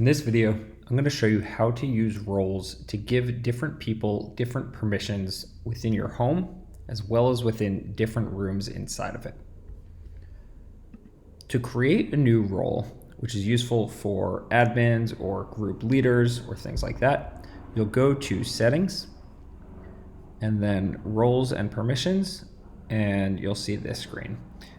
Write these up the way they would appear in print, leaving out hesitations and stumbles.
In this video, I'm going to show you how to use roles to give different people different permissions within your home, as well as within different rooms inside of it. To create a new role, which is useful for admins or group leaders or things like that, you'll go to Settings, and then Roles and Permissions, and you'll see this screen.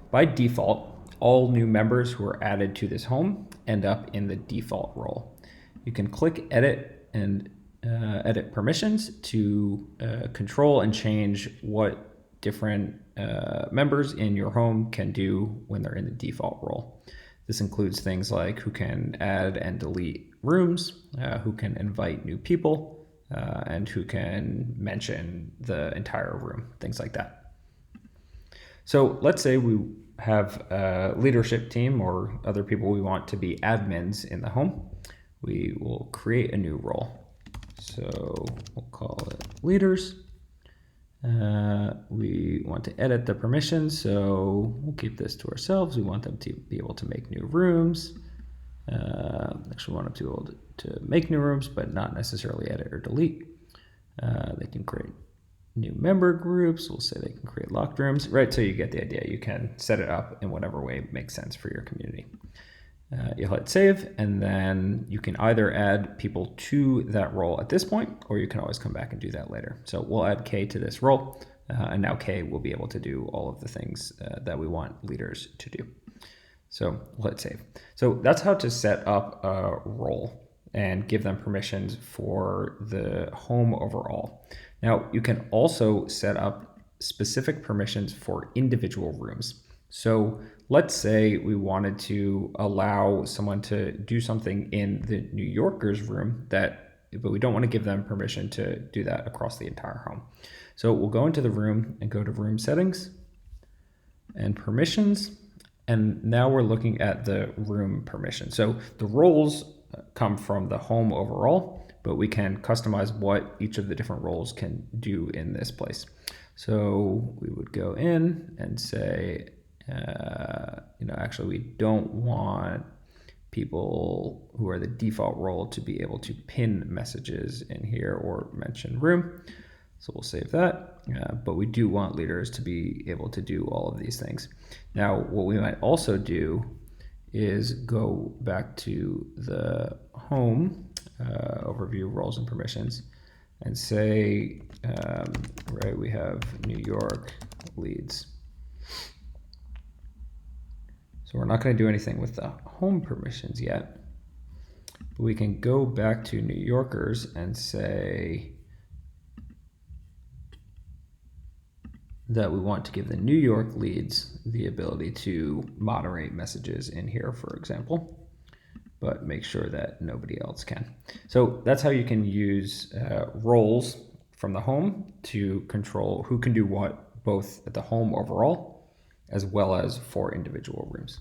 By default, all new members who are added to this home end up in the default role. You can click Edit and edit permissions to control and change what different members in your home can do when they're in the default role. This includes things like who can add and delete rooms, who can invite new people, and who can mention the entire room, things like that. So let's say we have a leadership team or other people we want to be admins in the home. We will create a new role. So we'll call it leaders. We want to edit the permissions, so we'll keep this to ourselves. We want them to be able to make new rooms. Actually, we want them to be able to make new rooms, but not necessarily edit or delete. They can create new member groups. We'll say they can create locked rooms, right? So you get the idea. You can set it up in whatever way makes sense for your community. You'll hit save, and then you can either add people to that role at this point, or you can always come back and do that later. So we'll add Kay to this role, and now Kay will be able to do all of the things that we want leaders to do. So we'll hit save. So that's how to set up a role and give them permissions for the home overall. Now, you can also set up specific permissions for individual rooms. So let's say we wanted to allow someone to do something in the New Yorkers room but we don't want to give them permission to do that across the entire home. So we'll go into the room and go to room settings and permissions. And now we're looking at the room permission. So the roles come from the home overall, but we can customize what each of the different roles can do in this place. So we would go in and say, actually we don't want people who are the default role to be able to pin messages in here or mention room. So we'll save that, but we do want leaders to be able to do all of these things. Now, what we might also do is go back to the home overview, roles and permissions, and say, we have New York leads. So we're not going to do anything with the home permissions yet, but we can go back to New Yorkers and say that we want to give the New York leads the ability to moderate messages in here, for example, but make sure that nobody else can. So that's how you can use roles from the home to control who can do what, both at the home overall, as well as for individual rooms.